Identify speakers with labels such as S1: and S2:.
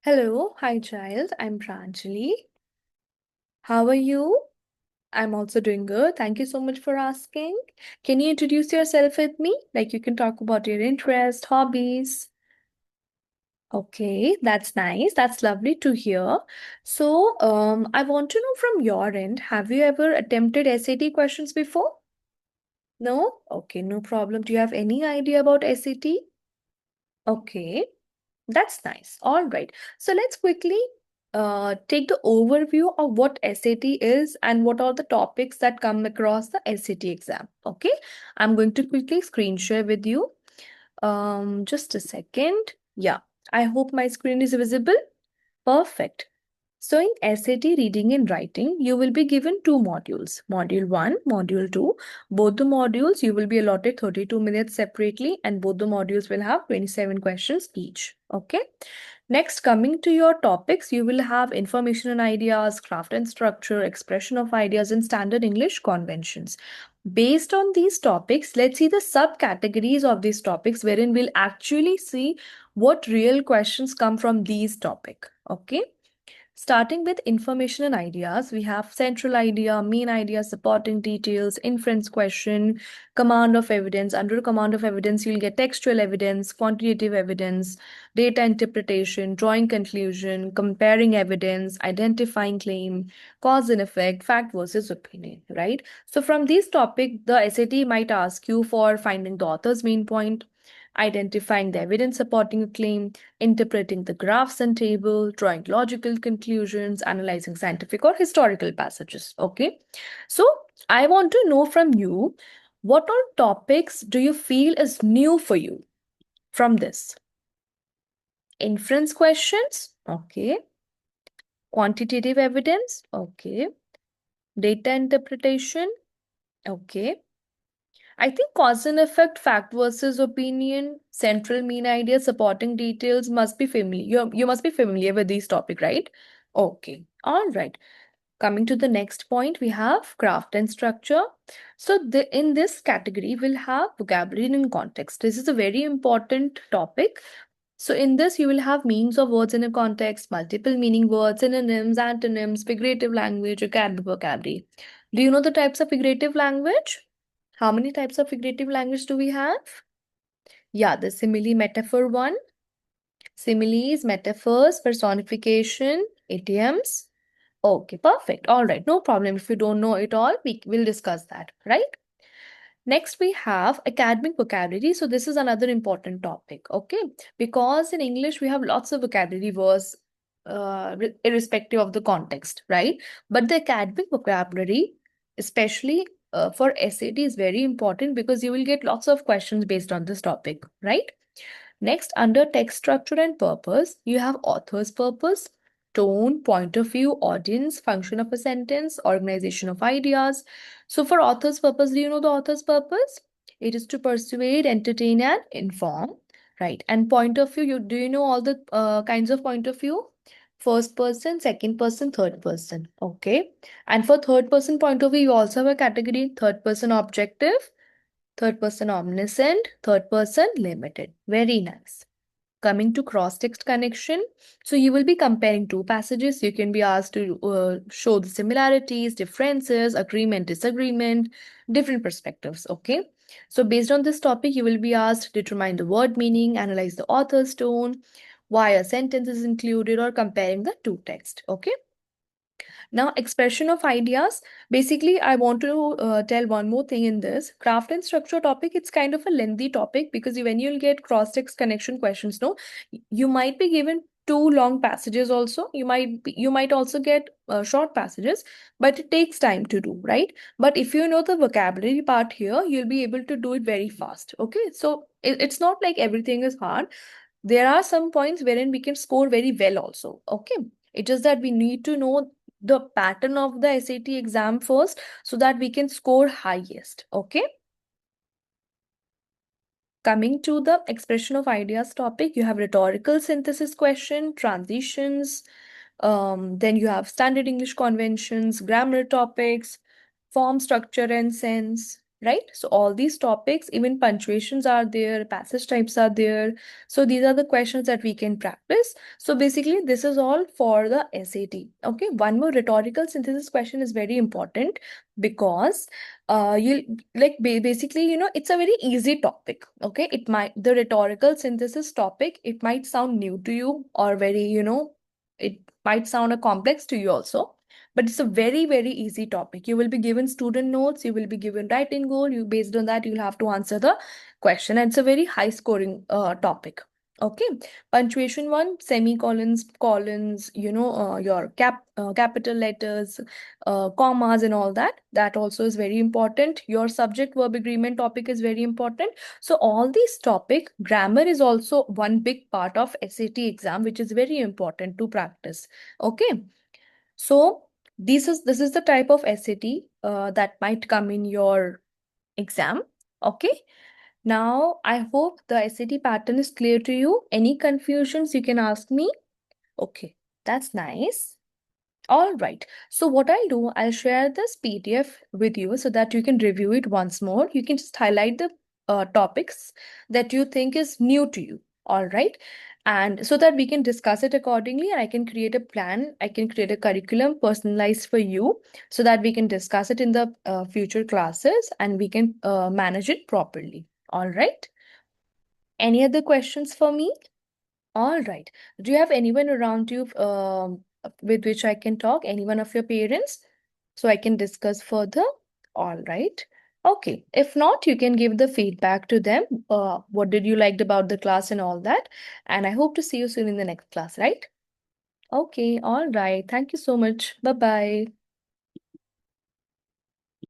S1: Hello, hi child. I'm Pranjali. How are you? I'm also doing good. Thank you so much for asking. Can you introduce yourself with me? Like you can talk about your interest, hobbies. Okay, that's nice. That's lovely to hear. I want to know from your end, have you ever attempted SAT questions before? No? Okay, no problem. Do you have any idea about SAT? Okay. That's nice. All right. So let's quickly take the overview of what SAT is and what are the topics that come across the SAT exam. Okay. I'm going to quickly screen share with you. Just a second. Yeah. I hope my screen is visible. Perfect. So in SAT reading and writing, you will be given two modules, module 1, module 2. Both the modules, you will be allotted 32 minutes separately and both the modules will have 27 questions each. Okay. Next, coming to your topics, you will have information and ideas, craft and structure, expression of ideas, and standard English conventions. Based on these topics, let's see the subcategories of these topics wherein we'll actually see what real questions come from these topic. Okay. Starting with information and ideas, we have central idea, main idea, supporting details, inference question, command of evidence. Under command of evidence, you'll get textual evidence, quantitative evidence, data interpretation, drawing conclusion, comparing evidence, identifying claim, cause and effect, fact versus opinion, right? So from these topics, the SAT might ask you for finding the author's main point, identifying the evidence supporting a claim, interpreting the graphs and table, drawing logical conclusions, analyzing scientific or historical passages. Okay. So I want to know from you, what all topics do you feel is new for you from this? Inference questions. Okay. Quantitative evidence. Okay. Data interpretation. Okay. I think cause and effect, fact versus opinion, central mean idea, supporting details must be familiar. You must be familiar with these topic, right? Okay. All right. Coming to the next point, we have craft and structure. So in this category, we'll have vocabulary and context. This is a very important topic. So in this, you will have meanings of words in a context, multiple meaning words, synonyms, antonyms, figurative language, academic vocabulary. Do you know the types of figurative language? How many types of figurative language do we have? Yeah, the simile metaphor one. Similes, metaphors, personification, idioms. Okay, perfect. All right, no problem. If you don't know it all, we will discuss that, right? Next, we have academic vocabulary. So this is another important topic, okay? Because in English, we have lots of vocabulary words, irrespective of the context, right? But the academic vocabulary, especially for SAT, is very important because you will get lots of questions based on this topic, right? Next, under text structure and purpose, you have author's purpose, tone, point of view, audience, function of a sentence, organization of ideas. So for author's purpose, do you know the author's purpose? It is to persuade, entertain, and inform, right? And point of view, do you know all the kinds of point of view? First person, second person, third person. Okay. And for third person point of view, you also have a category third person objective, third person omniscient, third person limited. Very nice. Coming to cross-text connection, so you will be comparing two passages. You can be asked to show the similarities, differences, agreement, disagreement, different perspectives. Okay. So based on this topic, you will be asked to determine the word meaning, analyze the author's tone, why a sentence is included, or comparing the two texts. Okay. Now, expression of ideas. Basically, I want to tell one more thing in this craft and structure topic. It's kind of a lengthy topic because when you'll get cross-text connection questions, no, you might be given two long passages also. You might also get short passages, but it takes time to do, right? But if you know the vocabulary part here, you'll be able to do it very fast. Okay, so it's not like everything is hard. There are some points wherein we can score very well also. Okay, it's just that we need to know the pattern of the SAT exam first so that we can score highest. Okay. Coming to the expression of ideas topic, you have rhetorical synthesis question, transitions, then you have standard English conventions, grammar topics, form, structure, and sense. right? So all these topics, even punctuations are there, passage types are there. So these are the questions that we can practice. So basically, this is all for the SAT. Okay, one more rhetorical synthesis question is very important because you like basically, it's a very easy topic. Okay, it might the rhetorical synthesis topic, it might sound new to you or very, it might sound a complex to you also, but it's a very, very easy topic. You will be given student notes, you will be given writing goal, you based on that you'll have to answer the question, and it's a very high scoring topic. Okay, punctuation one, semicolons, colons, your capital letters, commas and all that, that also is very important. Your subject verb agreement topic is very important. So all these topic, grammar is also one big part of SAT exam, which is very important to practice. Okay, so this is the type of SAT that might come in your exam. Okay. Now I hope the SAT pattern is clear to you. Any confusions you can ask me. Okay, that's nice. All right. So what I'll do, I'll share this PDF with you so that you can review it once more. You can just highlight the topics that you think is new to you. All right. And so that we can discuss it accordingly, and I can create a plan. I can create a curriculum personalized for you so that we can discuss it in the future classes and we can manage it properly. All right. Any other questions for me? All right. Do you have anyone around you with which I can talk? Anyone of your parents? So I can discuss further? All right. Okay. If not, you can give the feedback to them. What did you liked about the class and all that? And I hope to see you soon in the next class, right? Okay. All right. Thank you so much. Bye-bye.